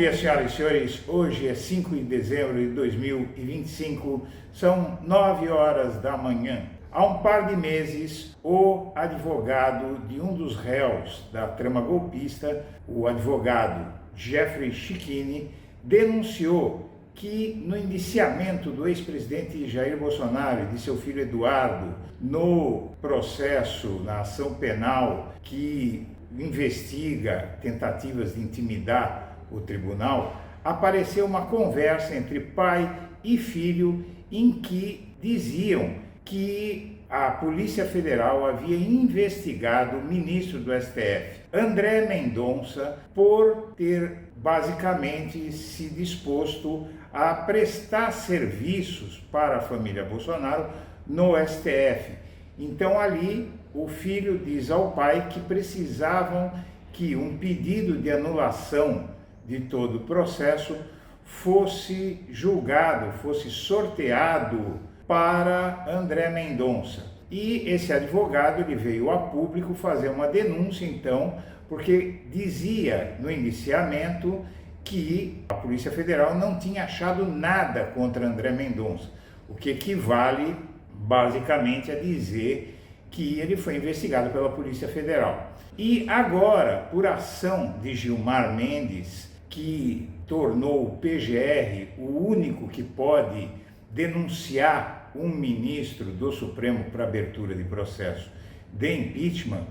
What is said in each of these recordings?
dia, senhoras e senhores. Hoje é 5 de dezembro de 2025, são 9 horas da manhã. Há um par de meses, o advogado de um dos réus da trama golpista, o advogado Jeffrey Chicchini, denunciou que no indiciamento do ex-presidente Jair Bolsonaro e de seu filho Eduardo no processo, na ação penal que investiga tentativas de intimidar o tribunal, apareceu uma conversa entre pai e filho em que diziam que a Polícia Federal havia investigado o ministro do STF, André Mendonça, por ter basicamente se disposto a prestar serviços para a família Bolsonaro no STF. Então ali o filho diz ao pai que precisavam que um pedido de anulação de todo o processo fosse julgado, fosse sorteado para André Mendonça. E esse advogado ele veio a público fazer uma denúncia, então, porque dizia no indiciamento que a Polícia Federal não tinha achado nada contra André Mendonça, o que equivale basicamente a dizer que ele foi investigado pela Polícia Federal. E agora, por ação de Gilmar Mendes, que tornou o PGR o único que pode denunciar um ministro do Supremo para abertura de processo de impeachment,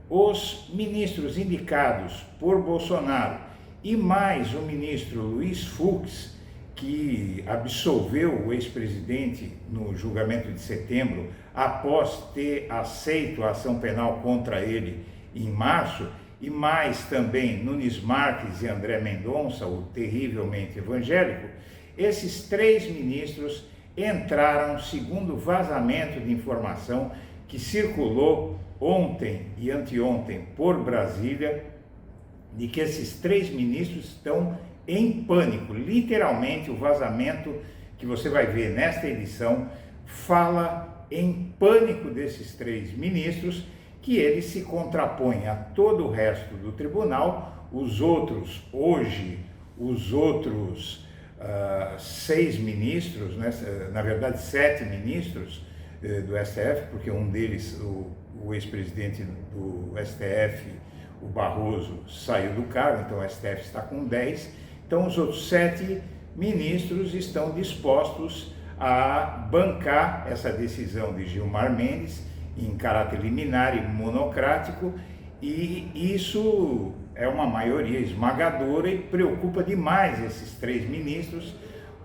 os ministros indicados por Bolsonaro e mais o ministro Luiz Fux, que absolveu o ex-presidente no julgamento de setembro, após ter aceito a ação penal contra ele em março, e mais também Nunes Marques e André Mendonça, o terrivelmente evangélico, esses três ministros entraram, segundo vazamento de informação que circulou ontem e anteontem por Brasília, de que esses três ministros estão em pânico. Literalmente, o vazamento que você vai ver nesta edição fala em pânico desses três ministros, que eles se contrapõem a todo o resto do tribunal. Os outros, hoje, seis ministros, né, na verdade 7 ministros do STF, porque um deles, o ex-presidente do STF, o Barroso, saiu do cargo, então o STF está com 10. Então os outros 7 ministros estão dispostos a bancar essa decisão de Gilmar Mendes em caráter liminar e monocrático, e isso é uma maioria esmagadora e preocupa demais esses três ministros,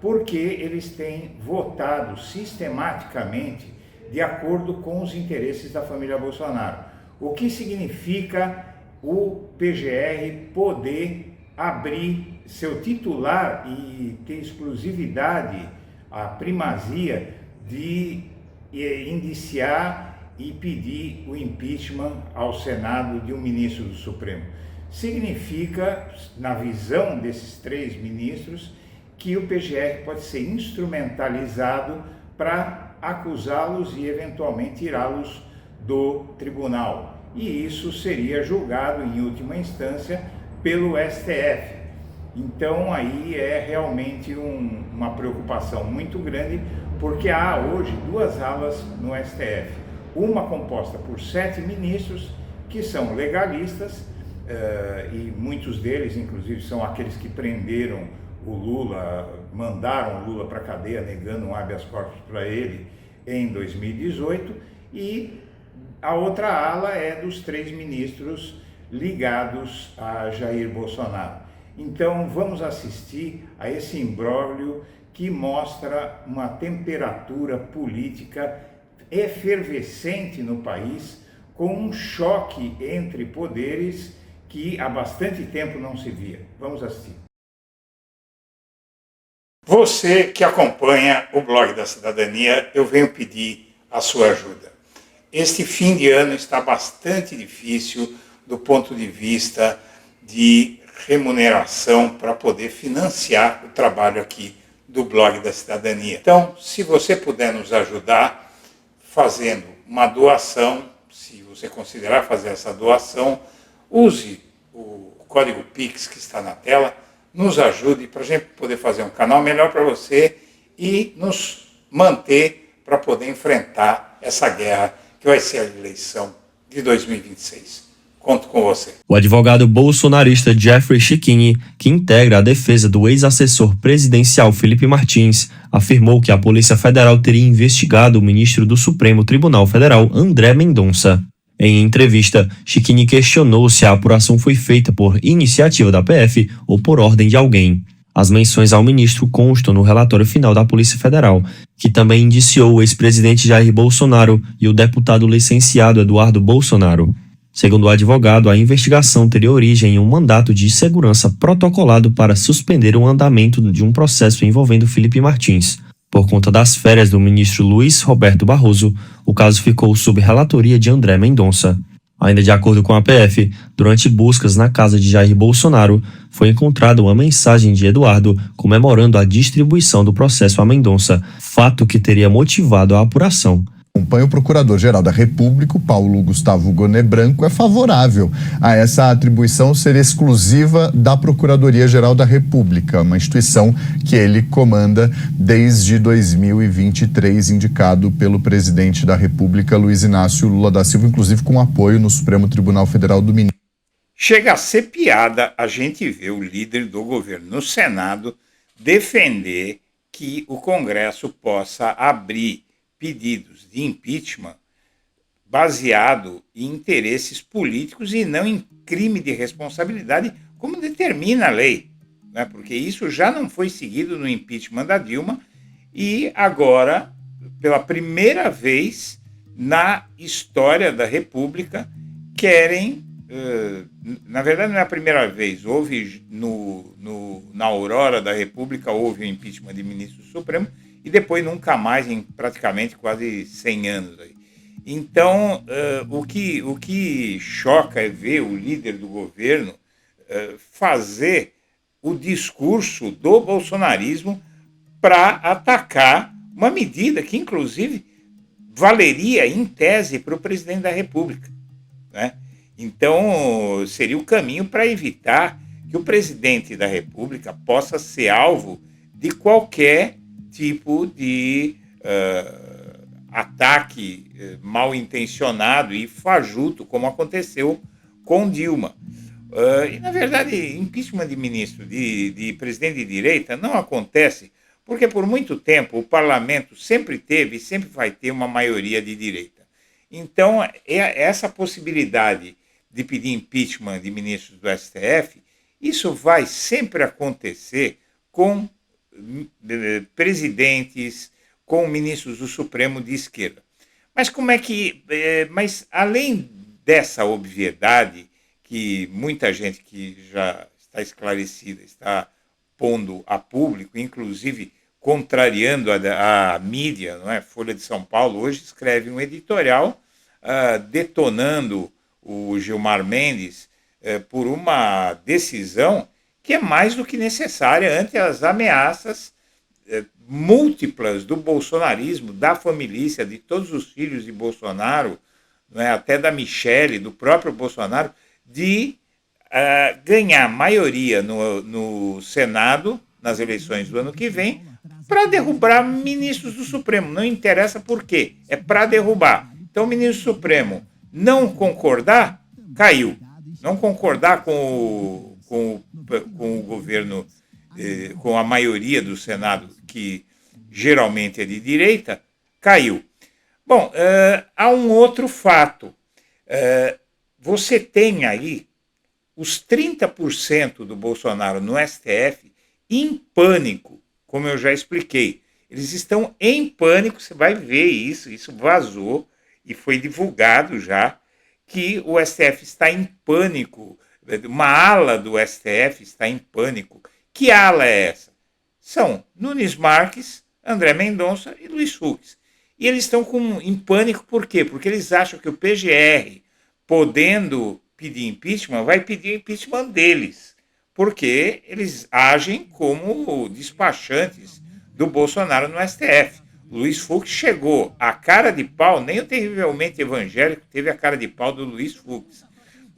porque eles têm votado sistematicamente de acordo com os interesses da família Bolsonaro. O que significa o PGR poder abrir seu titular e ter exclusividade, a primazia de indiciar e pedir o impeachment ao Senado de um ministro do Supremo. Significa, na visão desses três ministros, que o PGR pode ser instrumentalizado para acusá-los e eventualmente tirá-los do tribunal. E isso seria julgado em última instância pelo STF. Então aí é realmente uma preocupação muito grande, porque há hoje duas alas no STF. Uma composta por 7 ministros que são legalistas, e muitos deles, inclusive, são aqueles que prenderam o Lula, mandaram o Lula para a cadeia, negando um habeas corpus para ele em 2018, e a outra ala é dos 3 ministros ligados a Jair Bolsonaro. Então vamos assistir a esse imbróglio que mostra uma temperatura política efervescente no país, com um choque entre poderes que há bastante tempo não se via. Vamos assistir. Você que acompanha o blog da Cidadania, eu venho pedir a sua ajuda. Este fim de ano está bastante difícil do ponto de vista de remuneração para poder financiar o trabalho aqui do blog da Cidadania. Então, se você puder nos ajudar fazendo uma doação, se você considerar fazer essa doação, use o código Pix que está na tela, nos ajude para a gente poder fazer um canal melhor para você e nos manter para poder enfrentar essa guerra que vai ser a eleição de 2026. Conto com você. O advogado bolsonarista Jeffrey Schickini, que integra a defesa do ex-assessor presidencial Felipe Martins, afirmou que a Polícia Federal teria investigado o ministro do Supremo Tribunal Federal, André Mendonça. Em entrevista, Schickini questionou se a apuração foi feita por iniciativa da PF ou por ordem de alguém. As menções ao ministro constam no relatório final da Polícia Federal, que também indiciou o ex-presidente Jair Bolsonaro e o deputado licenciado Eduardo Bolsonaro. Segundo o advogado, a investigação teria origem em um mandato de segurança protocolado para suspender o andamento de um processo envolvendo Felipe Martins. Por conta das férias do ministro Luiz Roberto Barroso, o caso ficou sob relatoria de André Mendonça. Ainda de acordo com a PF, durante buscas na casa de Jair Bolsonaro, foi encontrada uma mensagem de Eduardo comemorando a distribuição do processo a Mendonça, fato que teria motivado a apuração. Acompanha o Procurador-Geral da República, Paulo Gustavo Goné Branco, é favorável a essa atribuição ser exclusiva da Procuradoria-Geral da República, uma instituição que ele comanda desde 2023, indicado pelo presidente da República, Luiz Inácio Lula da Silva, inclusive com apoio no Supremo Tribunal Federal do Ministro. Chega a ser piada a gente ver o líder do governo no Senado defender que o Congresso possa abrir pedidos de impeachment baseado em interesses políticos e não em crime de responsabilidade, como determina a lei, né? Porque isso já não foi seguido no impeachment da Dilma e agora, pela primeira vez na história da República, querem, na verdade não é a primeira vez, houve na aurora da República, houve o impeachment de ministro do Supremo, e depois nunca mais, em praticamente quase 100 anos. Aí. Então, o que choca é ver o líder do governo fazer o discurso do bolsonarismo para atacar uma medida que, inclusive, valeria, em tese, para o presidente da República. Né? Então, seria o caminho para evitar que o presidente da República possa ser alvo de qualquer tipo de ataque mal intencionado e fajuto, como aconteceu com Dilma. E, na verdade, impeachment de ministro, de presidente de direita, não acontece porque, por muito tempo, o parlamento sempre teve e sempre vai ter uma maioria de direita. Então, essa possibilidade de pedir impeachment de ministros do STF, isso vai sempre acontecer com presidentes, com ministros do Supremo de esquerda. Mas como é que... mas além dessa obviedade que muita gente que já está esclarecida está pondo a público, inclusive contrariando a mídia, não é? Folha de São Paulo hoje escreve um editorial detonando o Gilmar Mendes por uma decisão que é mais do que necessária ante as ameaças múltiplas do bolsonarismo, da família, de todos os filhos de Bolsonaro, né, até da Michele, do próprio Bolsonaro, de ganhar maioria no Senado, nas eleições do ano que vem, para derrubar ministros do Supremo. Não interessa por quê, é para derrubar. Então, o ministro Supremo não concordar, caiu. Não concordar com o governo, com a maioria do Senado, que geralmente é de direita, caiu. Bom, há um outro fato. Você tem aí os 30% do Bolsonaro no STF em pânico, como eu já expliquei. Eles estão em pânico, você vai ver isso vazou e foi divulgado já, que o STF está em pânico. Uma ala do STF está em pânico. Que ala é essa? São Nunes Marques, André Mendonça e Luiz Fux. E eles estão em pânico por quê? Porque eles acham que o PGR, podendo pedir impeachment, vai pedir impeachment deles. Porque eles agem como despachantes do Bolsonaro no STF. Luiz Fux chegou a cara de pau, nem o terrivelmente evangélico teve a cara de pau do Luiz Fux,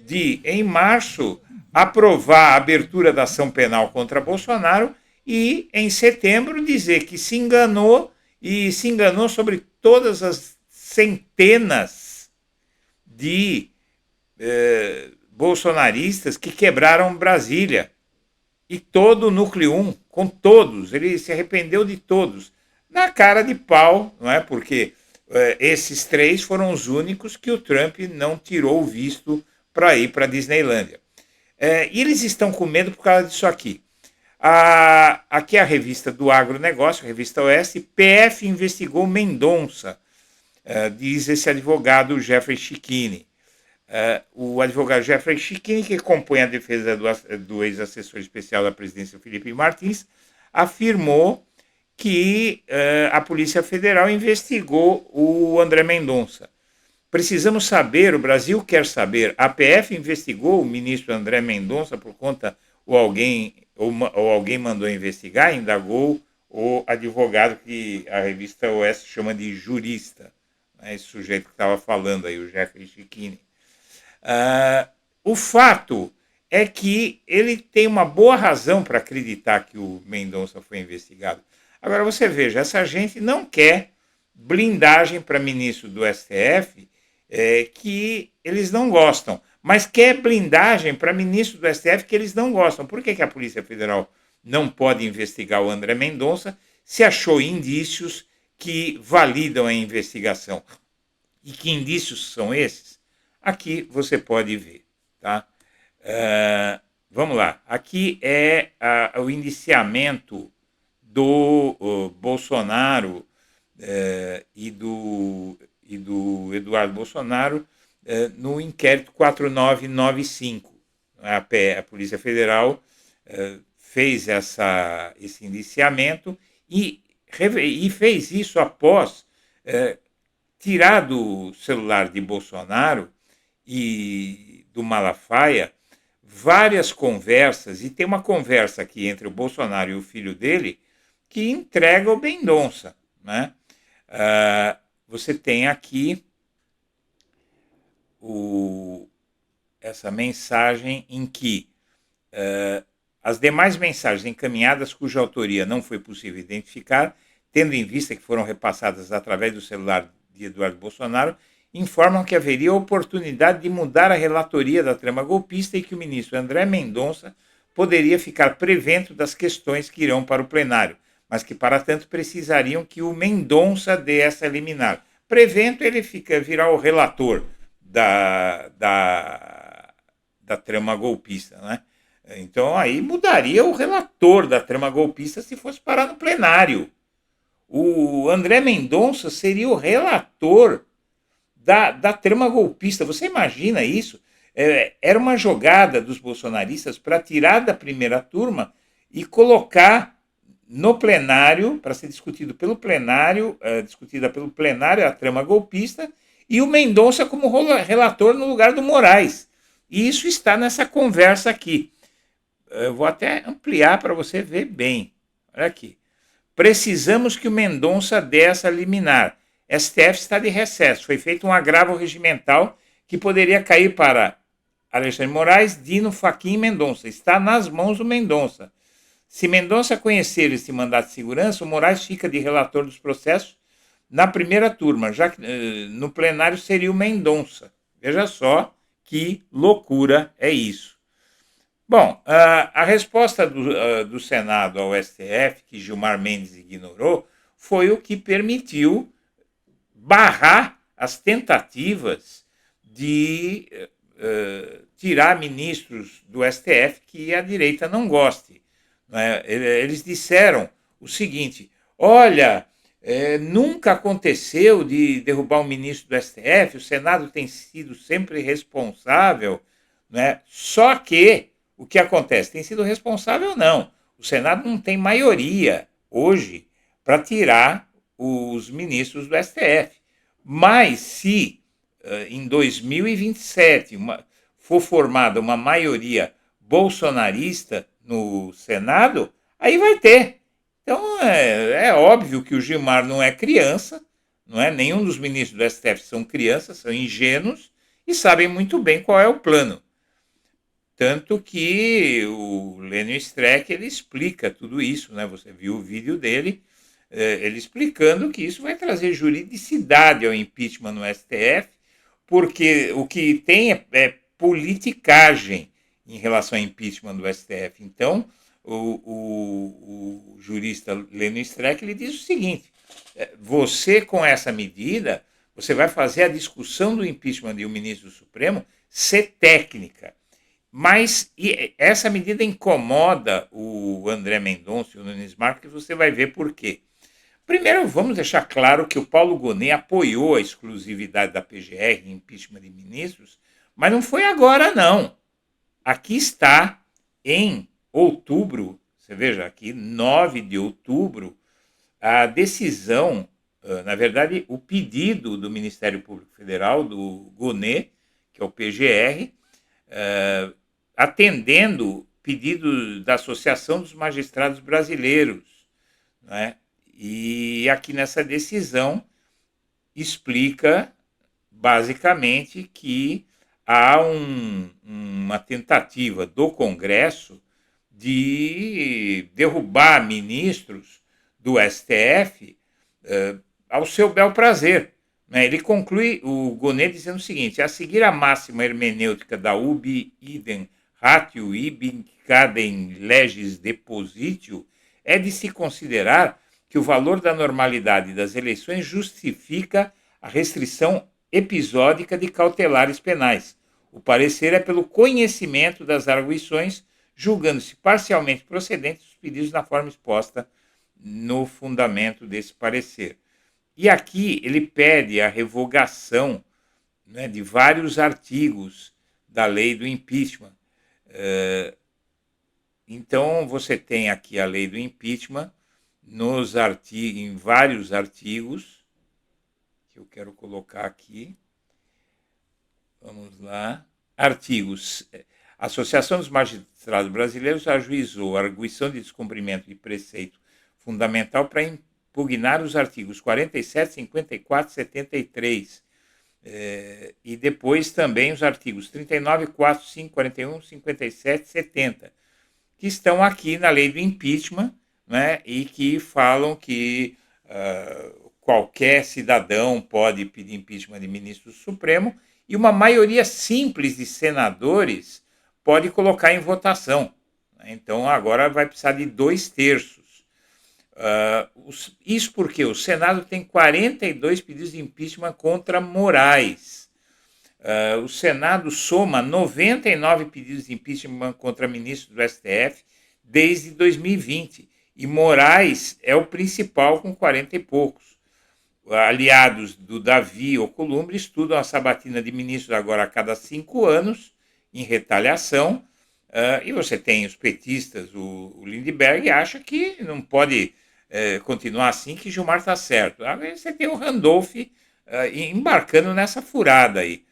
de, em março, aprovar a abertura da ação penal contra Bolsonaro e, em setembro, dizer que se enganou e se enganou sobre todas as centenas de bolsonaristas que quebraram Brasília e todo o núcleo 1, com todos, ele se arrependeu de todos, na cara de pau, não é? Porque esses 3 foram os únicos que o Trump não tirou o visto para ir para a Disneylândia. E eles estão com medo por causa disso aqui. Aqui é a revista do Agronegócio, a revista Oeste. PF investigou Mendonça, diz esse advogado Jeffrey Schickini. O advogado Jeffrey Schickini, que compõe a defesa do ex-assessor especial da presidência Felipe Martins, afirmou que a Polícia Federal investigou o André Mendonça. Precisamos saber, o Brasil quer saber, a PF investigou o ministro André Mendonça por conta ou alguém mandou investigar, indagou o advogado que a revista Oeste chama de jurista, né, esse sujeito que estava falando aí, o Jeffrey Schickini. O fato é que ele tem uma boa razão para acreditar que o Mendonça foi investigado. Agora você veja, essa gente não quer blindagem para ministro do STF, que eles não gostam, mas quer blindagem para ministro do STF que eles não gostam. Por que a Polícia Federal não pode investigar o André Mendonça se achou indícios que validam a investigação? E que indícios são esses? Aqui você pode ver, tá? Vamos lá. Aqui é o indiciamento do Bolsonaro e do Eduardo Bolsonaro no inquérito 4995. A Polícia Federal fez esse indiciamento e fez isso após tirar do celular de Bolsonaro e do Malafaia várias conversas, e tem uma conversa aqui entre o Bolsonaro e o filho dele que entrega o Mendonça, né? Você tem aqui essa mensagem em que as demais mensagens encaminhadas cuja autoria não foi possível identificar, tendo em vista que foram repassadas através do celular de Eduardo Bolsonaro, informam que haveria oportunidade de mudar a relatoria da trama golpista e que o ministro André Mendonça poderia ficar prevento das questões que irão para o plenário, mas que, para tanto, precisariam que o Mendonça dê essa liminar. Prevento, ele virá o relator da trama golpista, né? Então, aí mudaria o relator da trama golpista se fosse parar no plenário. O André Mendonça seria o relator da trama golpista. Você imagina isso? Era uma jogada dos bolsonaristas para tirar da primeira turma e colocar no plenário, para ser discutida pelo plenário a trama golpista, e o Mendonça como relator no lugar do Moraes. E isso está nessa conversa aqui. Eu vou até ampliar para você ver bem. Olha aqui. Precisamos que o Mendonça dê essa liminar. STF está de recesso. Foi feito um agravo regimental que poderia cair para Alexandre Moraes, Dino, Fachin e Mendonça. Está nas mãos do Mendonça. Se Mendonça conhecer esse mandato de segurança, o Moraes fica de relator dos processos na primeira turma, já que no plenário seria o Mendonça. Veja só que loucura é isso. Bom, a resposta do Senado ao STF, que Gilmar Mendes ignorou, foi o que permitiu barrar as tentativas de tirar ministros do STF que a direita não goste. Né? Eles disseram o seguinte: olha, nunca aconteceu de derrubar um ministro do STF, o Senado tem sido sempre responsável, né? Só que o que acontece? Tem sido responsável, não. O Senado não tem maioria hoje para tirar os ministros do STF. Mas se em 2027 for formada uma maioria bolsonarista no Senado, aí vai ter. Então é óbvio que o Gilmar não é criança, não é? Nenhum dos ministros do STF são crianças, são ingênuos e sabem muito bem qual é o plano. Tanto que o Lênio Streck, ele explica tudo isso, né? Você viu o vídeo dele, ele explicando que isso vai trazer juridicidade ao impeachment no STF, porque o que tem é politicagem em relação ao impeachment do STF. Então, o jurista Lênio Streck, ele diz o seguinte: você, com essa medida, você vai fazer a discussão do impeachment de um ministro do Supremo ser técnica. Mas essa medida incomoda o André Mendonça e o Nunes Marques, que você vai ver por quê. Primeiro, vamos deixar claro que o Paulo Gonet apoiou a exclusividade da PGR em impeachment de ministros, mas não foi agora, não. Aqui está, em outubro, você veja aqui, 9 de outubro, a decisão, na verdade, o pedido do Ministério Público Federal, do Gonet, que é o PGR, atendendo pedido da Associação dos Magistrados Brasileiros, né? E aqui nessa decisão explica basicamente que há uma tentativa do Congresso de derrubar ministros do STF ao seu bel prazer. Né? Ele conclui, o Gonet, dizendo o seguinte: a seguir a máxima hermenêutica da ubi idem ratio ibi cadem legis depositio, é de se considerar que o valor da normalidade das eleições justifica a restrição episódica de cautelares penais. O parecer é pelo conhecimento das arguições, julgando-se parcialmente procedentes os pedidos na forma exposta no fundamento desse parecer. E aqui ele pede a revogação, né, de vários artigos da lei do impeachment. Então, você tem aqui a lei do impeachment em vários artigos, que eu quero colocar aqui. Vamos lá. Artigos. A Associação dos Magistrados Brasileiros ajuizou a arguição de descumprimento de preceito fundamental para impugnar os artigos 47, 54 e 73. E depois também os artigos 39, 4, 5, 41, 57 e 70, que estão aqui na lei do impeachment, né, e que falam que qualquer cidadão pode pedir impeachment de ministro do Supremo e uma maioria simples de senadores pode colocar em votação. Então, agora vai precisar de 2/3. Isso porque o Senado tem 42 pedidos de impeachment contra Moraes. O Senado soma 99 pedidos de impeachment contra ministros do STF desde 2020. E Moraes é o principal, com 40 e poucos. Aliados do Davi Alcolumbre estudam a sabatina de ministros agora a cada 5 anos, em retaliação. E você tem os petistas, o Lindbergh acha que não pode continuar assim, que Gilmar está certo. Aí você tem o Randolph embarcando nessa furada aí.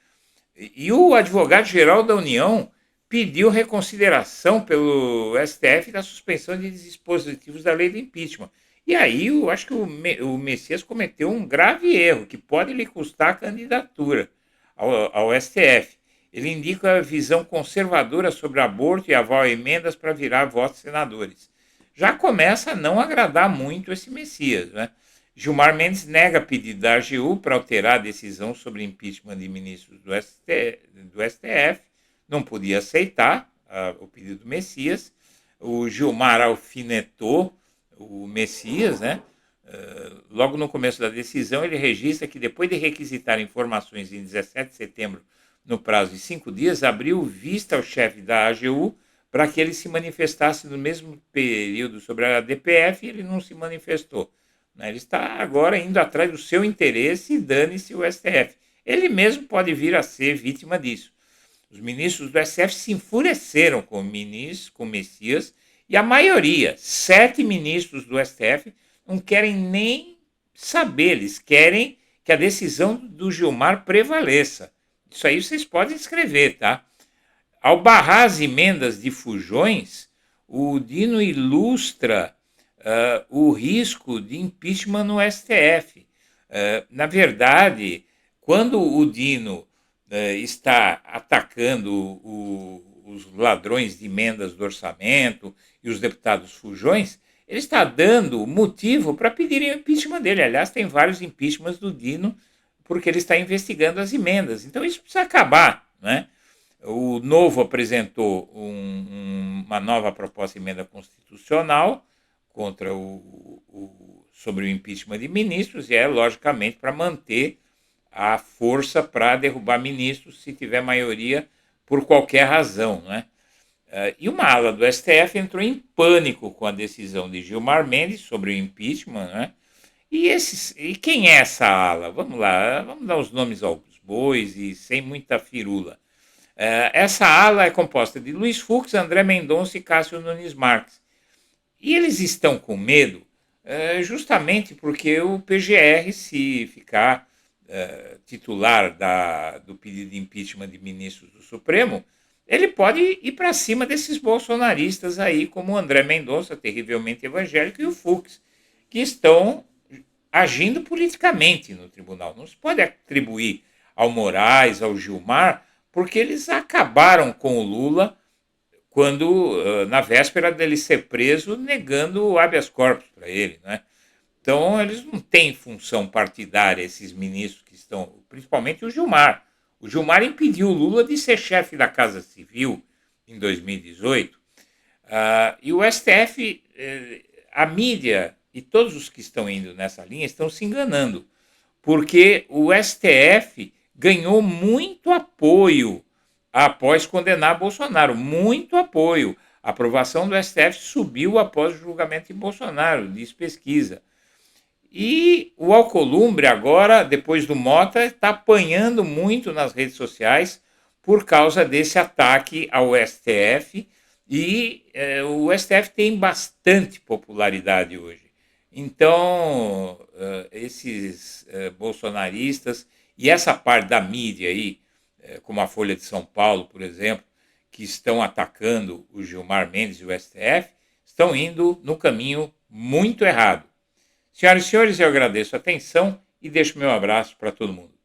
E o advogado-geral da União pediu reconsideração pelo STF da suspensão de dispositivos da lei do impeachment. E aí eu acho que o Messias cometeu um grave erro, que pode lhe custar a candidatura ao STF. Ele indica a visão conservadora sobre aborto e aval a emendas para virar votos de senadores. Já começa a não agradar muito esse Messias, né? Gilmar Mendes nega pedido da AGU para alterar a decisão sobre impeachment de ministros do STF. Não podia aceitar o pedido do Messias. O Gilmar alfinetou o Messias, né? Logo no começo da decisão, ele registra que depois de requisitar informações em 17 de setembro, no prazo de 5 dias, abriu vista ao chefe da AGU para que ele se manifestasse no mesmo período sobre a DPF, e ele não se manifestou. Ele está agora indo atrás do seu interesse e dane-se o STF. Ele mesmo pode vir a ser vítima disso. Os ministros do STF se enfureceram com o Messias e a maioria, 7 ministros do STF, não querem nem saber. Eles querem que a decisão do Gilmar prevaleça. Isso aí vocês podem escrever, tá? Ao barrar as emendas de Fujões, o Dino ilustra o risco de impeachment no STF. Na verdade, quando o Dino está atacando o os ladrões de emendas do orçamento e os deputados fujões, ele está dando motivo para pedirem o impeachment dele. Aliás, tem vários impeachments do Dino, porque ele está investigando as emendas. Então isso precisa acabar, né? O Novo apresentou uma nova proposta de emenda constitucional contra sobre o impeachment de ministros, e é logicamente para manter a força para derrubar ministros se tiver maioria por qualquer razão, né? E uma ala do STF entrou em pânico com a decisão de Gilmar Mendes sobre o impeachment, né? E quem é essa ala? Vamos lá, vamos dar os nomes aos bois e sem muita firula. Essa ala é composta de Luiz Fux, André Mendonça e Cássio Nunes Marques. E eles estão com medo justamente porque o PGR, se ficar titular do pedido de impeachment de ministros do Supremo, ele pode ir para cima desses bolsonaristas aí, como o André Mendonça, terrivelmente evangélico, e o Fux, que estão agindo politicamente no tribunal. Não se pode atribuir ao Moraes, ao Gilmar, porque eles acabaram com o Lula quando, na véspera dele ser preso, negando o habeas corpus para ele, né? Então, eles não têm função partidária, esses ministros que estão, principalmente o Gilmar. O Gilmar impediu o Lula de ser chefe da Casa Civil em 2018. E o STF, a mídia e todos os que estão indo nessa linha estão se enganando, porque o STF ganhou muito apoio após condenar Bolsonaro, muito apoio. A aprovação do STF subiu após o julgamento de Bolsonaro, diz pesquisa. E o Alcolumbre agora, depois do Mota, está apanhando muito nas redes sociais por causa desse ataque ao STF, e o STF tem bastante popularidade hoje. Então, esses bolsonaristas e essa parte da mídia aí, como a Folha de São Paulo, por exemplo, que estão atacando o Gilmar Mendes e o STF, estão indo no caminho muito errado. Senhoras e senhores, eu agradeço a atenção e deixo meu abraço para todo mundo.